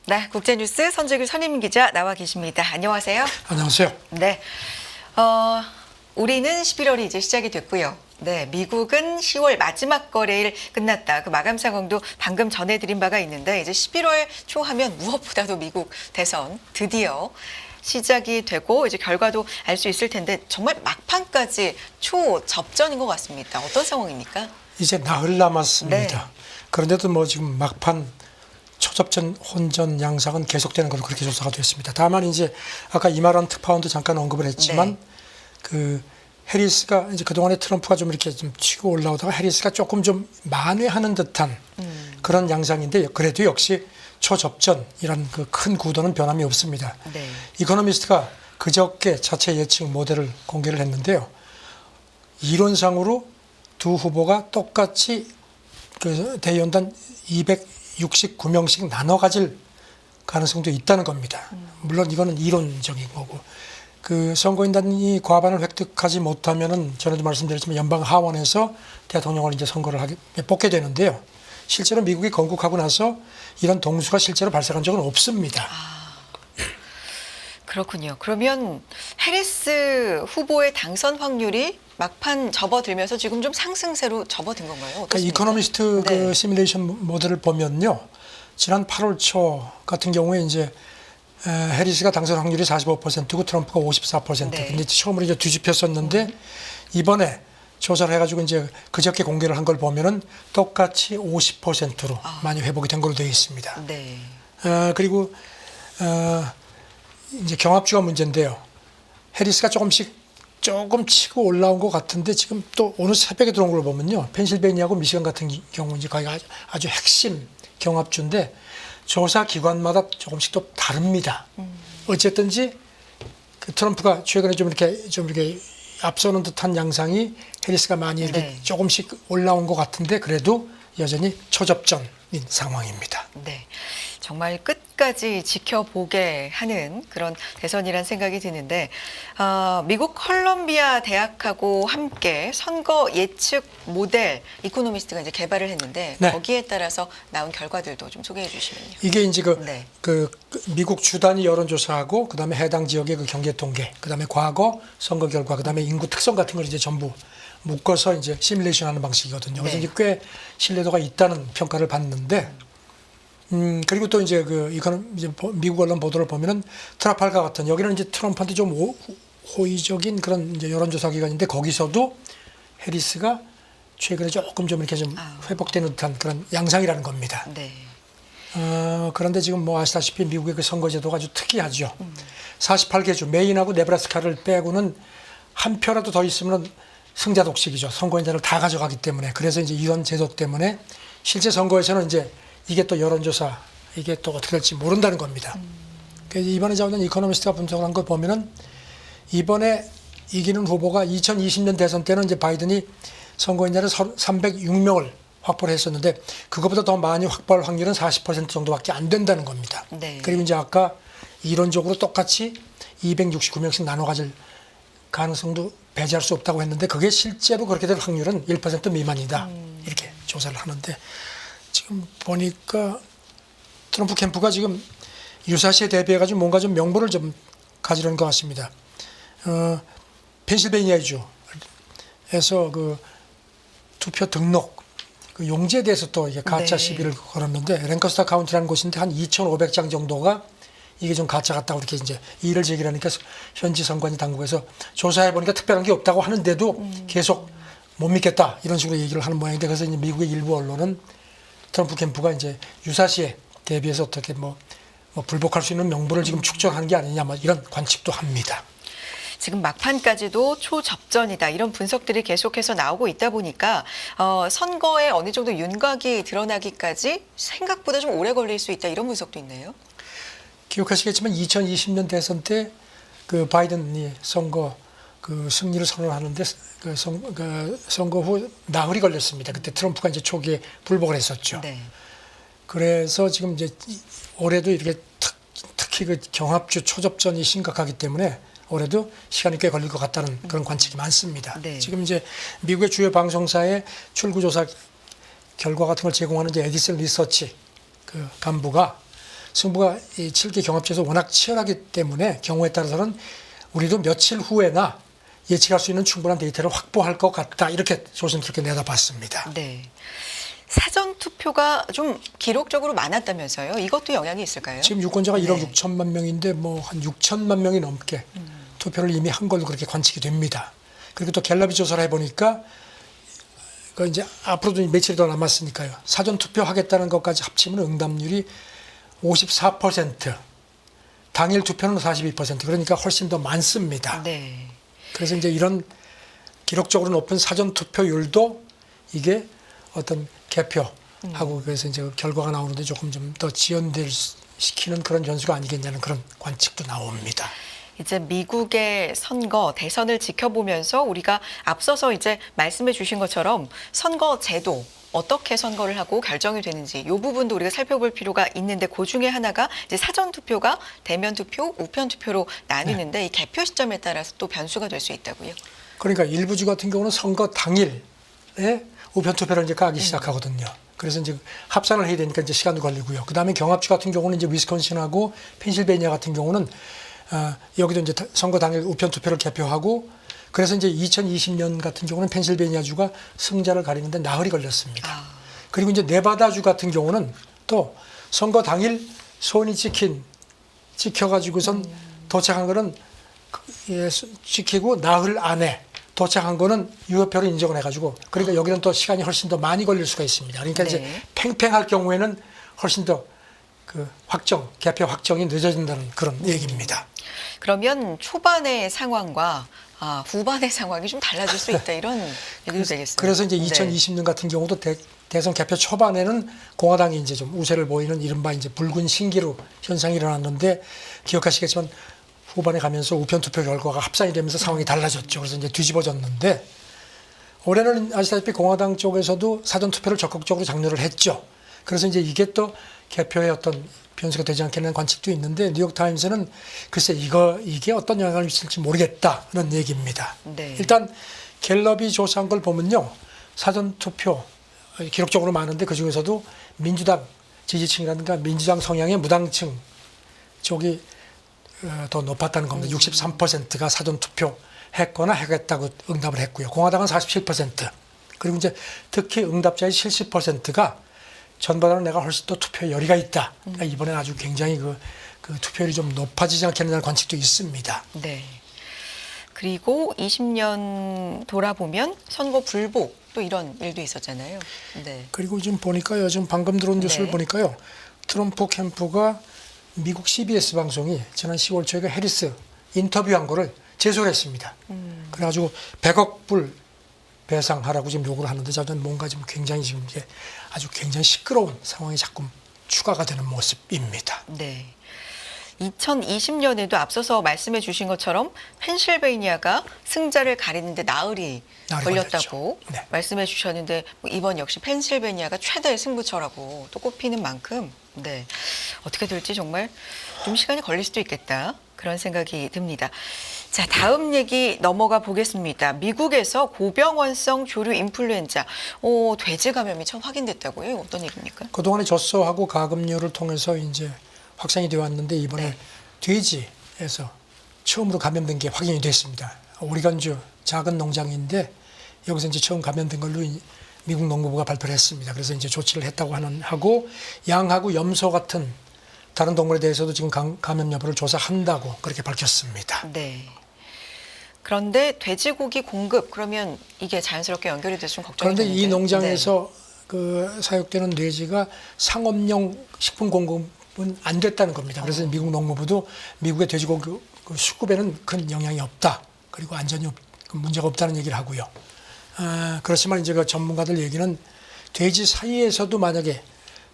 네, 국제뉴스 선재규 선임 기자 나와 계십니다. 안녕하세요. 안녕하세요. 네, 우리는 11월이 이제 시작이 됐고요. 네, 미국은 10월 마지막 거래일 끝났다. 그 마감 상황도 방금 전해드린 바가 있는데 이제 11월 초 하면 무엇보다도 미국 대선 드디어 시작이 되고 이제 결과도 알 수 있을 텐데 정말 막판까지 초접전인 것 같습니다. 어떤 상황입니까? 이제 나흘 남았습니다. 네. 그런데도 뭐 지금 막판 초접전 혼전 양상은 계속되는 걸로 그렇게 조사가 됐습니다. 다만 이제 아까 이마란 특파원도 잠깐 언급을 했지만 네. 그 해리스가 이제 그동안에 트럼프가 좀 이렇게 좀 치고 올라오다가 해리스가 조금 좀 만회하는 듯한 그런 양상인데 그래도 역시 초접전이란 그 큰 구도는 변함이 없습니다. 네. 이코노미스트가 그저께 자체 예측 모델을 공개를 했는데요. 이론상으로 두 후보가 똑같이 그 대의원단 269명씩 나눠 가질 가능성도 있다는 겁니다. 물론 이거는 이론적인 거고. 그 선거인단이 과반을 획득하지 못하면은 전에도 말씀드렸지만 연방 하원에서 대통령을 이제 선거를 뽑게 되는데요. 실제로 미국이 건국하고 나서 이런 동수가 실제로 발생한 적은 없습니다. 그렇군요. 그러면 해리스 후보의 당선 확률이 막판 접어들면서 지금 좀 상승세로 접어든 건가요? 그러니까 어떻습니까? 이코노미스트 그 네. 시뮬레이션 모델을 보면요. 지난 8월 초 같은 경우에 이제 해리스가 당선 확률이 45%고 트럼프가 54%. 네. 근데 처음으로 이제 뒤집혔었는데 이번에 조사를 해가지고 이제 그저께 공개를 한 걸 보면은 똑같이 50%로 많이 회복이 된 걸로 되어 있습니다. 네. 그리고 이제 경합주가 문제인데요. 해리스가 조금 치고 올라온 것 같은데 지금 또 오늘 새벽에 들어온 걸 보면요. 펜실베니아하고 미시간 같은 경우 이제 거기가 아주 핵심 경합주인데 조사 기관마다 조금씩 또 다릅니다. 어쨌든지 그 트럼프가 최근에 좀 이렇게 앞서는 듯한 양상이 해리스가 많이 이렇게 네. 조금씩 올라온 것 같은데 그래도 여전히 초접전인 상황입니다. 네. 정말 끝까지 지켜보게 하는 그런 대선이란 생각이 드는데 미국 컬럼비아 대학하고 함께 선거 예측 모델 이코노미스트가 이제 개발을 했는데 네. 거기에 따라서 나온 결과들도 좀 소개해 주시면요. 이게 이제 네. 그 미국 주 단위 여론조사하고 그다음에 해당 지역의 그 경제 통계, 그다음에 과거 선거 결과, 그다음에 인구 특성 같은 걸 이제 전부 묶어서 이제 시뮬레이션하는 방식이거든요. 그래서 네. 이제 꽤 신뢰도가 있다는 평가를 받는데, 그리고 또 이제 이거는 이제 미국 언론 보도를 보면은 트라팔가 같은 여기는 이제 트럼프한테 좀 호의적인 그런 이제 여론조사 기관인데 거기서도 해리스가 최근에 조금 좀 이렇게 좀 회복되는 듯한 그런 양상이라는 겁니다. 네. 그런데 지금 뭐 아시다시피 미국의 그 선거제도가 아주 특이하죠. 48개 주, 메인하고 네브라스카를 빼고는 한 표라도 더 있으면 승자 독식이죠. 선거인단을 다 가져가기 때문에. 그래서 이제 이런 제도 때문에 실제 선거에서는 이제 이게 또 여론조사, 이게 또 어떻게 될지 모른다는 겁니다. 그래서 이번에 자오는 이코노미스트가 분석을 한 거 보면은 이번에 이기는 후보가 2020년 대선 때는 이제 바이든이 선거인단을 306명을 확보를 했었는데 그것보다 더 많이 확보할 확률은 40% 정도밖에 안 된다는 겁니다. 네. 그리고 이제 아까 이론적으로 똑같이 269명씩 나눠 가질 가능성도 배제할 수 없다고 했는데 그게 실제로 그렇게 될 확률은 1% 미만이다. 이렇게 조사를 하는데 지금 보니까 트럼프 캠프가 지금 유사시에 대비해가지고 뭔가 좀 명분을 좀 가지려는 것 같습니다. 펜실베니아주에서 그 투표 등록 그 용지에 대해서 또 이게 가짜 네. 시비를 걸었는데 랭커스터 카운티라는 곳인데 한 2,500장 정도가 이게 좀 가짜 같다고 이렇게 이제 이의를 제기하니까 현지 선관위 당국에서 조사해 보니까 특별한 게 없다고 하는데도 계속 못 믿겠다 이런 식으로 얘기를 하는 모양인데 그래서 이제 미국의 일부 언론은 트럼프 캠프가 이제 유사시에 대비해서 어떻게 뭐 불복할 수 있는 명분을 지금 축적한 게 아니냐 뭐 이런 관측도 합니다. 지금 막판까지도 초접전이다 이런 분석들이 계속해서 나오고 있다 보니까 선거에 어느 정도 윤곽이 드러나기까지 생각보다 좀 오래 걸릴 수 있다 이런 분석도 있네요. 기억하시겠지만 2020년 대선 때 그 바이든이 선거 그 승리를 선언하는데 그 선거 후 나흘이 걸렸습니다. 그때 트럼프가 이제 초기에 불복을 했었죠. 네. 그래서 지금 이제 올해도 이렇게 특히 그 경합주 초접전이 심각하기 때문에 올해도 시간이 꽤 걸릴 것 같다는 그런 관측이 많습니다. 네. 지금 이제 미국의 주요 방송사의 출구조사 결과 같은 걸 제공하는 이제 에디슨 리서치 그 간부가 승부가 이 7개 경합지에서 워낙 치열하기 때문에 경우에 따라서는 우리도 며칠 후에나 예측할 수 있는 충분한 데이터를 확보할 것 같다. 이렇게 조심스럽게 내다봤습니다. 네. 사전 투표가 좀 기록적으로 많았다면서요. 이것도 영향이 있을까요? 지금 유권자가 1억 네. 6천만 명인데 뭐 한 6천만 명이 넘게 투표를 이미 한 걸로 그렇게 관측이 됩니다. 그리고 또 갤럽이 조사를 해보니까 그 이제 앞으로도 며칠 더 남았으니까요. 사전 투표하겠다는 것까지 합치면 응답률이 54%, 당일 투표는 42%, 그러니까 훨씬 더 많습니다. 네. 그래서 이제 이런 기록적으로 높은 사전 투표율도 이게 어떤 개표하고 그래서 이제 결과가 나오는데 조금 좀 더 지연될 시키는 그런 변수가 아니겠냐는 그런 관측도 나옵니다. 이제 미국의 선거 대선을 지켜보면서 우리가 앞서서 이제 말씀해 주신 것처럼 선거 제도 어떻게 선거를 하고 결정이 되는지 이 부분도 우리가 살펴볼 필요가 있는데 그 중에 하나가 이제 사전 투표가 대면 투표, 우편 투표로 나뉘는데 이 개표 시점에 따라서 또 변수가 될 수 있다고요. 그러니까 일부 주 같은 경우는 선거 당일에 우편 투표를 이제 까기 시작하거든요. 그래서 이제 합산을 해야 되니까 이제 시간도 걸리고요. 그다음에 경합주 같은 경우는 이제 위스콘신하고 펜실베니아 같은 경우는 여기도 이제 선거 당일 우편 투표를 개표하고 그래서 이제 2020년 같은 경우는 펜실베니아주가 승자를 가리는데 나흘이 걸렸습니다. 그리고 이제 네바다주 같은 경우는 또 선거 당일 손이 찍혀가지고선 도착한 거는 찍히고 나흘 안에 도착한 거는 유효표로 인정을 해가지고 그러니까 여기는 또 시간이 훨씬 더 많이 걸릴 수가 있습니다. 그러니까 네. 이제 팽팽할 경우에는 훨씬 더 그 개표 확정이 늦어진다는 그런 얘기입니다. 그러면 초반의 상황과 후반의 상황이 좀 달라질 수 있다 이런 얘기도 되겠어요. 그래서 이제 네. 2020년 같은 경우도 대선 개표 초반에는 공화당이 이제 좀 우세를 보이는 이른바 이제 붉은 신기루 현상이 일어났는데 기억하시겠지만 후반에 가면서 우편 투표 결과가 합산이 되면서 상황이 달라졌죠. 그래서 이제 뒤집어졌는데 올해는 아시다시피 공화당 쪽에서도 사전 투표를 적극적으로 장려를 했죠. 그래서 이제 이게 또 개표의 어떤 변수가 되지 않겠냐는 관측도 있는데 뉴욕타임스는 글쎄 이게 어떤 영향을 미칠지 모르겠다는 얘기입니다. 네. 일단 갤럽이 조사한 걸 보면요. 사전 투표 기록적으로 많은데 그중에서도 민주당 지지층이라든가 민주당 성향의 무당층 쪽이 더 높았다는 겁니다. 63%가 사전 투표 했거나 하겠다고 응답을 했고요. 공화당은 47%. 그리고 이제 특히 응답자의 70%가 전보다는 내가 훨씬 더 투표에 열의가 있다. 그러니까 이번엔 아주 굉장히 그 투표율이 좀 높아지지 않겠느냐는 관측도 있습니다. 네. 그리고 20년 돌아보면 선거 불복 또 이런 일도 있었잖아요. 네. 그리고 지금 보니까요. 지금 방금 들어온 뉴스를 네. 보니까요. 트럼프 캠프가 미국 CBS 방송이 지난 10월 초에 해리스 인터뷰한 거를 제소를 했습니다. 그래가지고 100억 불 배상하라고 지금 요구를 하는데 저는 뭔가 지금 굉장히 지금 이게 아주 굉장히 시끄러운 상황이 자꾸 추가가 되는 모습입니다. 네. 2020년에도 앞서서 말씀해 주신 것처럼 펜실베이니아가 승자를 가리는데 나흘이 걸렸다고 네. 말씀해 주셨는데 이번 역시 펜실베이니아가 최대의 승부처라고 또 꼽히는 만큼 네. 어떻게 될지 정말 좀 시간이 걸릴 수도 있겠다. 그런 생각이 듭니다. 자, 다음 얘기 넘어가 보겠습니다. 미국에서 고병원성 조류 인플루엔자, 돼지 감염이 처음 확인됐다고요? 어떤 얘기입니까? 그동안에 젖소하고 가금류를 통해서 이제 확산이 되어 왔는데 이번에 네. 돼지에서 처음으로 감염된 게 확인이 됐습니다. 오리건주 작은 농장인데 여기서 이제 처음 감염된 걸로 미국 농무부가 발표를 했습니다. 그래서 이제 조치를 했다고 하고 양하고 염소 같은 다른 동물에 대해서도 지금 감염 여부를 조사한다고 그렇게 밝혔습니다. 네. 그런데 돼지고기 공급 그러면 이게 자연스럽게 연결이 돼서 좀 걱정이 그런데 되는데. 이 농장에서 그 사육되는 돼지가 상업용 식품 공급은 안 됐다는 겁니다. 그래서 미국 농무부도 미국의 돼지고기 그 수급에는 큰 영향이 없다. 그리고 안전이 문제가 없다는 얘기를 하고요. 그렇지만 이제 그 전문가들 얘기는 돼지 사이에서도 만약에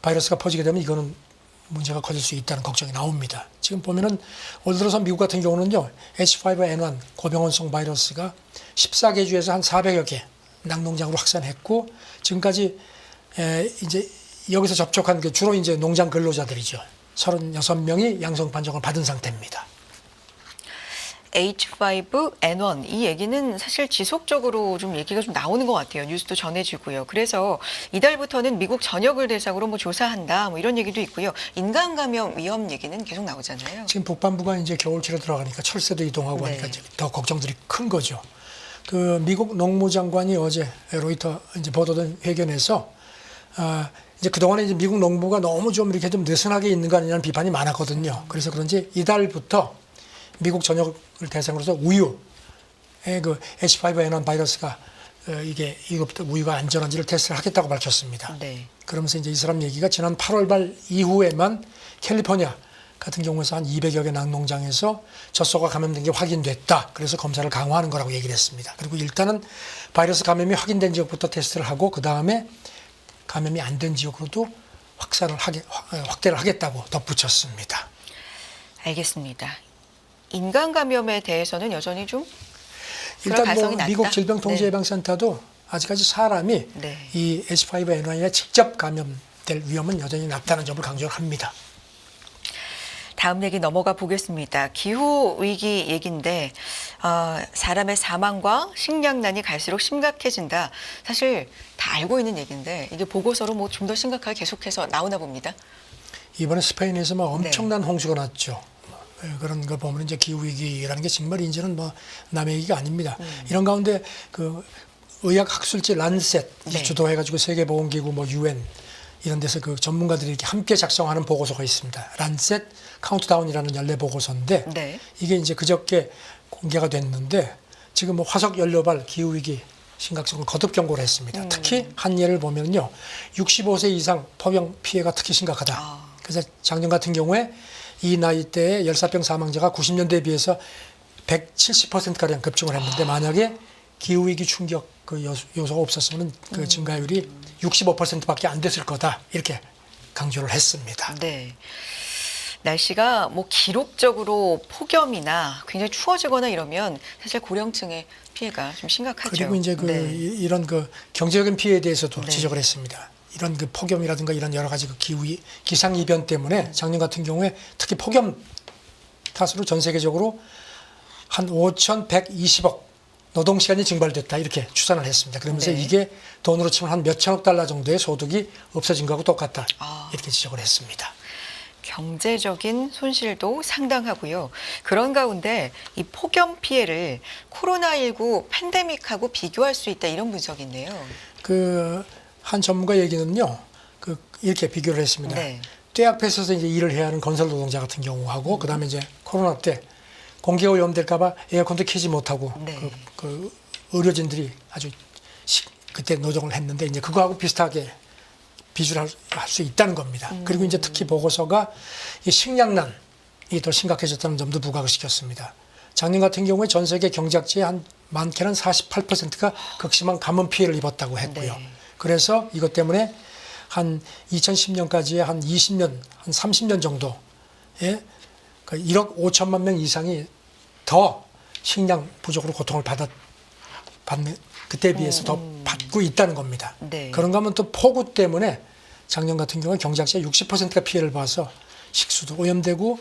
바이러스가 퍼지게 되면 이거는 문제가 커질 수 있다는 걱정이 나옵니다. 지금 보면은 올 들어서 미국 같은 경우는요, H5N1 고병원성 바이러스가 14개 주에서 한 400여 개 낙농장으로 확산했고 지금까지 이제 여기서 접촉한 게 주로 이제 농장 근로자들이죠. 36명이 양성 판정을 받은 상태입니다. H5N1 이 얘기는 사실 지속적으로 좀 얘기가 좀 나오는 것 같아요. 뉴스도 전해지고요. 그래서 이달부터는 미국 전역을 대상으로 뭐 조사한다 뭐 이런 얘기도 있고요. 인간 감염 위험 얘기는 계속 나오잖아요. 지금 북반부가 이제 겨울철에 들어가니까 철새도 이동하고 네. 하니까 이제 더 걱정들이 큰 거죠. 그 미국 농무장관이 어제 로이터 이제 보도된 회견에서 이제 그동안에 이제 미국 농부가 너무 좀 이렇게 좀 느슨하게 있는 거 아니냐는 비판이 많았거든요. 그래서 그런지 이달부터 미국 전역을 대상으로서 우유의 그 H5N1 바이러스가 이것부터 우유가 안전한지를 테스트를 하겠다고 밝혔습니다. 네. 그러면서 이제 이 사람 얘기가 지난 8월 말 이후에만 캘리포니아 같은 경우에서 한 200여 개 낙농장에서 젖소가 감염된 게 확인됐다. 그래서 검사를 강화하는 거라고 얘기를 했습니다. 그리고 일단은 바이러스 감염이 확인된 지역부터 테스트를 하고 그 다음에 감염이 안 된 지역으로도 확대를 하겠다고 덧붙였습니다. 알겠습니다. 인간 감염에 대해서는 여전히 좀 그럴 일단 가능성이 뭐 낮다. 미국 질병통제예방센터도 아직까지 사람이 네. 이 H5N1에 직접 감염될 위험은 여전히 낮다는 점을 강조를 합니다. 다음 얘기 넘어가 보겠습니다. 기후 위기 얘기인데 사람의 사망과 식량난이 갈수록 심각해진다. 사실 다 알고 있는 얘기인데 이게 보고서로 뭐 좀 더 심각하게 계속해서 나오나 봅니다. 이번에 스페인에서 막 엄청난 홍수가 났죠. 그런 걸 보면 이제 기후 위기라는 게 정말 이제는 뭐 남의 얘기가 아닙니다. 이런 가운데 그 의학 학술지 란셋 네. 주도해가지고 세계보건기구 뭐 UN 이런 데서 그 전문가들이 이렇게 함께 작성하는 보고서가 있습니다. 란셋 카운트다운이라는 연례 보고서인데 네. 이게 이제 그저께 공개가 됐는데 지금 뭐 화석 연료발 기후 위기 심각성을 거듭 경고를 했습니다. 특히 한 예를 보면요, 65세 이상 토병 피해가 특히 심각하다. 그래서 작년 같은 경우에 이 나이대의 열사병 사망자가 90년대에 비해서 170%가량 급증을 했는데 만약에 기후위기 충격 그 요소가 없었으면 그 증가율이 65%밖에 안 됐을 거다. 이렇게 강조를 했습니다. 네. 날씨가 뭐 기록적으로 폭염이나 굉장히 추워지거나 이러면 사실 고령층의 피해가 좀 심각하죠. 그리고 이제 이런 그 경제적인 피해에 대해서도 지적을 했습니다. 이런 그 폭염이라든가 이런 여러 가지 그 기상 이변 때문에 작년 같은 경우에 특히 폭염 탓으로 전 세계적으로 한 5,120억 노동 시간이 증발됐다 이렇게 추산을 했습니다. 그러면서 이게 돈으로 치면 한 몇천억 달러 정도의 소득이 없어진 거하고 똑같다 이렇게 지적을 했습니다. 경제적인 손실도 상당하고요. 그런 가운데 이 폭염 피해를 코로나19 팬데믹하고 비교할 수 있다 이런 분석이 있네요. 그 한 전문가 얘기는요, 이렇게 비교를 했습니다. 네. 떼 앞에서 이제 일을 해야 하는 건설 노동자 같은 경우하고 그다음에 이제 코로나 때 공기가 오염될까봐 에어컨도 켜지 못하고 그 의료진들이 아주 그때 노동을 했는데 이제 그거하고 비슷하게 비주를 할 수 있다는 겁니다. 그리고 이제 특히 보고서가 이 식량난이 더 심각해졌다는 점도 부각을 시켰습니다. 작년 같은 경우에 전 세계 경작지의 한 많게는 48%가 극심한 가뭄 피해를 입었다고 했고요. 그래서 이것 때문에 한 2010년까지의 한 20년, 한 30년 정도에 1억 5천만 명 이상이 더 식량 부족으로 고통을 받는 그때에 비해서 더 받고 있다는 겁니다. 네. 그런가 하면 또 폭우 때문에 작년 같은 경우에 경작지의 60%가 피해를 봐서 식수도 오염되고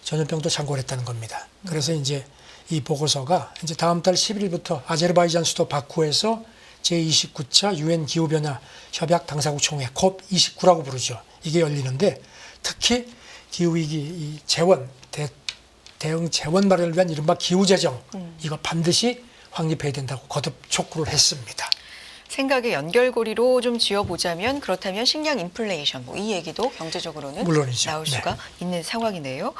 전염병도 창궐 했다는 겁니다. 그래서 이제 이 보고서가 이제 다음 달 11일부터 아제르바이잔 수도 바쿠에서 제29차 유엔 기후변화 협약 당사국 총회 COP29라고 부르죠. 이게 열리는데 특히 기후위기 이 대응 재원 마련을 위한 이른바 기후재정 이거 반드시 확립해야 된다고 거듭 촉구를 했습니다. 생각의 연결고리로 좀 지어보자면 그렇다면 식량 인플레이션 뭐 이 얘기도 경제적으로는 물론이죠. 나올 수가 있는 상황이네요.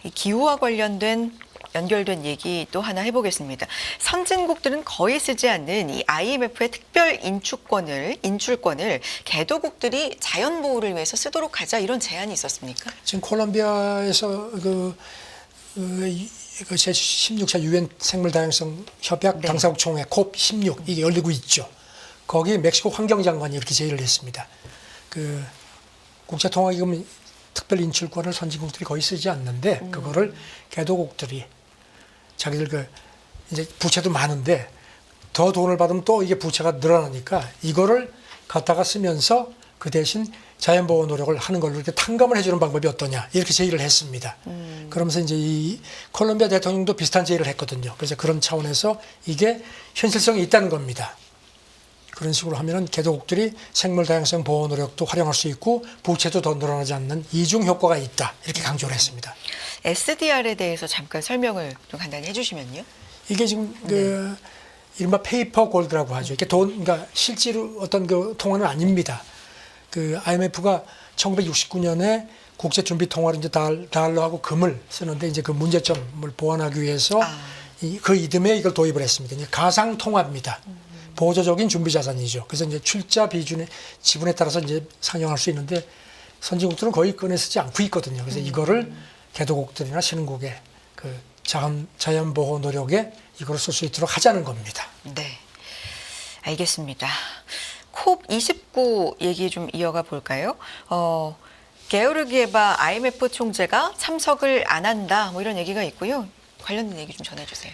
이 기후와 관련된 연결된 얘기 또 하나 해보겠습니다. 선진국들은 거의 쓰지 않는 이 IMF의 특별 인출권을 개도국들이 자연 보호를 위해서 쓰도록 하자 이런 제안이 있었습니까? 지금 콜롬비아에서 제16차 유엔 생물 다양성 협약 당사국 총회 COP16 이게 열리고 있죠. 거기 멕시코 환경장관이 이렇게 제의를 했습니다. 그 국제통화기금 특별 인출권을 선진국들이 거의 쓰지 않는데 그거를 개도국들이 자기들 이제 부채도 많은데 더 돈을 받으면 또 이게 부채가 늘어나니까 이거를 갖다가 쓰면서 그 대신 자연보호 노력을 하는 걸로 이렇게 탕감을 해주는 방법이 어떠냐 이렇게 제의를 했습니다. 그러면서 이제 이 콜롬비아 대통령도 비슷한 제의를 했거든요. 그래서 그런 차원에서 이게 현실성이 있다는 겁니다. 그런 식으로 하면은 개도국들이 생물 다양성 보호 노력도 활용할 수 있고 부채도 더 늘어나지 않는 이중 효과가 있다 이렇게 강조를 했습니다. SDR에 대해서 잠깐 설명을 좀 간단히 해주시면요. 이게 지금 그 이른바 페이퍼 골드라고 하죠. 이게 그러니까 실제로 어떤 그 통화는 아닙니다. 그 IMF가 1969년에 국제 준비 통화로 이제 달러하고 금을 쓰는데 이제 그 문제점을 보완하기 위해서 그 이듬해 이걸 도입을 했습니다. 이제 가상 통화입니다. 보조적인 준비 자산이죠. 그래서 이제 출자 비준의 지분에 따라서 이제 상영할 수 있는데 선진국들은 거의 꺼내 쓰지 않고 있거든요. 그래서 이거를 개도국들이나 신흥국의 그 자연 보호 노력에 이걸 쓸 수 있도록 하자는 겁니다. 네, 알겠습니다. 콥29 얘기 좀 이어가 볼까요? 게오르기에바 IMF 총재가 참석을 안 한다 뭐 이런 얘기가 있고요. 관련된 얘기 좀 전해주세요.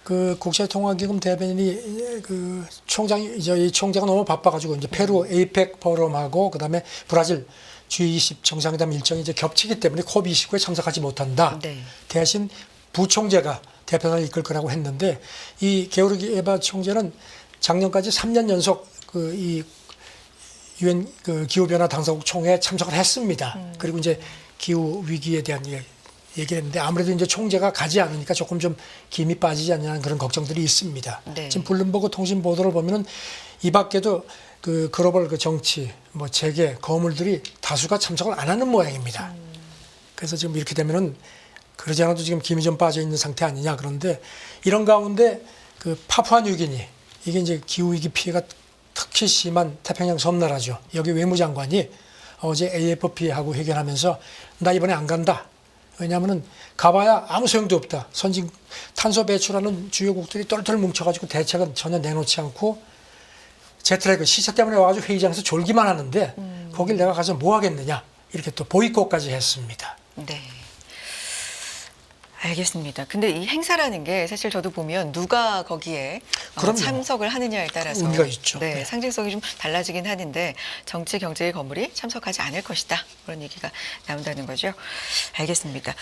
그 국제통화기금 대변인이 그 총장이 이제 이 총재가 너무 바빠가지고 이제 페루 에이펙 포럼하고 그다음에 브라질 G20 정상회담 일정이 이제 겹치기 때문에 콥29에 참석하지 못한다. 네. 대신 부총재가 대표단을 이끌 거라고 했는데 이 게오르기에바 총재는 작년까지 3년 연속 그 이 유엔 그 기후 변화 당사국 총회에 참석을 했습니다. 그리고 이제 기후 위기에 대한 얘기했는데 아무래도 이제 총재가 가지 않으니까 조금 좀 김이 빠지지 않냐는 그런 걱정들이 있습니다. 네. 지금 블룸버그 통신 보도를 보면은 이 밖에도 그 글로벌 그 정치, 뭐 재계, 거물들이 다수가 참석을 안 하는 모양입니다. 그래서 지금 이렇게 되면은 그러지 않아도 지금 김이 좀 빠져 있는 상태 아니냐. 그런데 이런 가운데 그 파푸아뉴기니 이게 이제 기후 위기 피해가 특히 심한 태평양 섬나라죠. 여기 외무장관이 어제 AFP하고 회견하면서 나 이번에 안 간다. 왜냐하면은 가봐야 아무 소용도 없다. 선진 탄소 배출하는 주요국들이 똘똘 뭉쳐가지고 대책은 전혀 내놓지 않고 제트랙 시차 때문에 와가지고 회의장에서 졸기만 하는데 거길 내가 가서 뭐 하겠느냐 이렇게 또 보이콧까지 했습니다. 네. 알겠습니다. 근데 이 행사라는 게 사실 저도 보면 누가 거기에 그럼요. 참석을 하느냐에 따라서 의미가 있죠. 네, 네. 상징성이 좀 달라지긴 하는데 정치 경제의 거물이 참석하지 않을 것이다. 그런 얘기가 나온다는 거죠. 알겠습니다.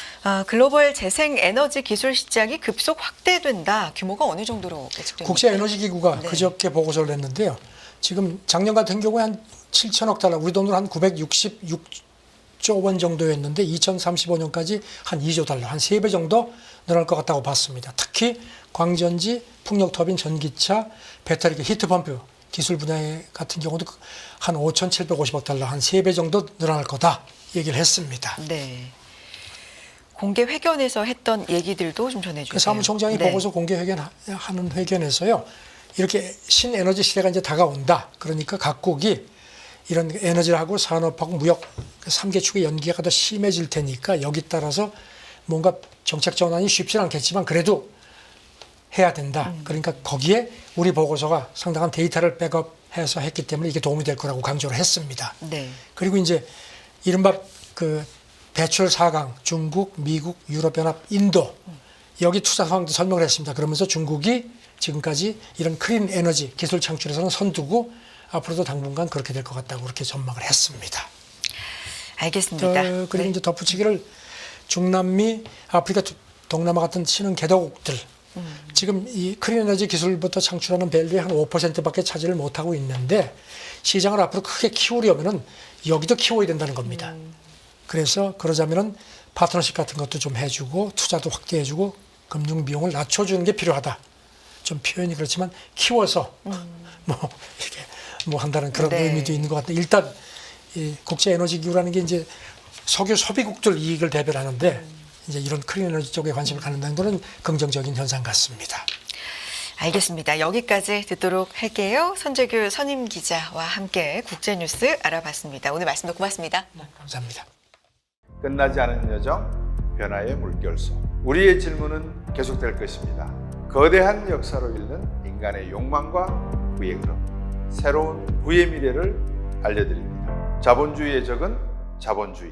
글로벌 재생 에너지 기술 시장이 급속 확대된다. 규모가 어느 정도로 예측됩니까? 국제에너지기구가 네. 그저께 보고서를 냈는데요. 지금 작년 같은 경우에 한 7천억 달러, 우리 돈으로 한 966조 원 정도였는데 2035년까지 한 2조 달러, 한 3배 정도 늘어날 것 같다고 봤습니다. 특히 광전지, 풍력터빈, 전기차, 배터리, 히트펌프 기술 분야 같은 경우도 한 5,750억 달러, 한 3배 정도 늘어날 거다 얘기를 했습니다. 네. 공개 회견에서 했던 얘기들도 좀 전해주세요. 그 사무총장이 네. 보고서 공개 회견하는 회견에서요. 이렇게 신에너지 시대가 이제 다가온다. 그러니까 각국이 이런 에너지하고 산업하고 무역 3개 축의 연계가 더 심해질 테니까 여기 따라서 뭔가 정책 전환이 쉽진 않겠지만 그래도 해야 된다. 그러니까 거기에 우리 보고서가 상당한 데이터를 백업해서 했기 때문에 이게 도움이 될 거라고 강조를 했습니다. 네. 그리고 이제 이른바 그 배출 4강 중국, 미국, 유럽연합, 인도 여기 투자 상황도 설명을 했습니다. 그러면서 중국이 지금까지 이런 클린 에너지 기술 창출에서는 선두고 앞으로도 당분간 그렇게 될 것 같다고 그렇게 전망을 했습니다. 알겠습니다. 그리고 네. 이제 덧붙이기를 중남미, 아프리카, 동남아 같은 신흥 개도국들 지금 이 클린 에너지 기술부터 창출하는 밸류의 한 5%밖에 차지를 못하고 있는데 시장을 앞으로 크게 키우려면은 여기도 키워야 된다는 겁니다. 그래서 그러자면은 파트너십 같은 것도 좀 해주고 투자도 확대해주고 금융 비용을 낮춰주는 게 필요하다. 좀 표현이 그렇지만 키워서 뭐 이렇게 뭐 한다는 그런 네. 의미도 있는 것 같아요. 일단 이 국제 에너지 기구라는 게 이제 석유 소비국들 이익을 대변하는데 이제 이런 클린 에너지 쪽에 관심을 갖는다는 것은 긍정적인 현상 같습니다. 알겠습니다. 여기까지 듣도록 할게요. 손재규 선임 기자와 함께 국제뉴스 알아봤습니다. 오늘 말씀도 고맙습니다. 감사합니다. 끝나지 않은 여정, 변화의 물결소. 우리의 질문은 계속될 것입니다. 거대한 역사로 읽는 인간의 욕망과 부의 흐름. 새로운 부의 미래를 알려드립니다. 자본주의의 적은 자본주의.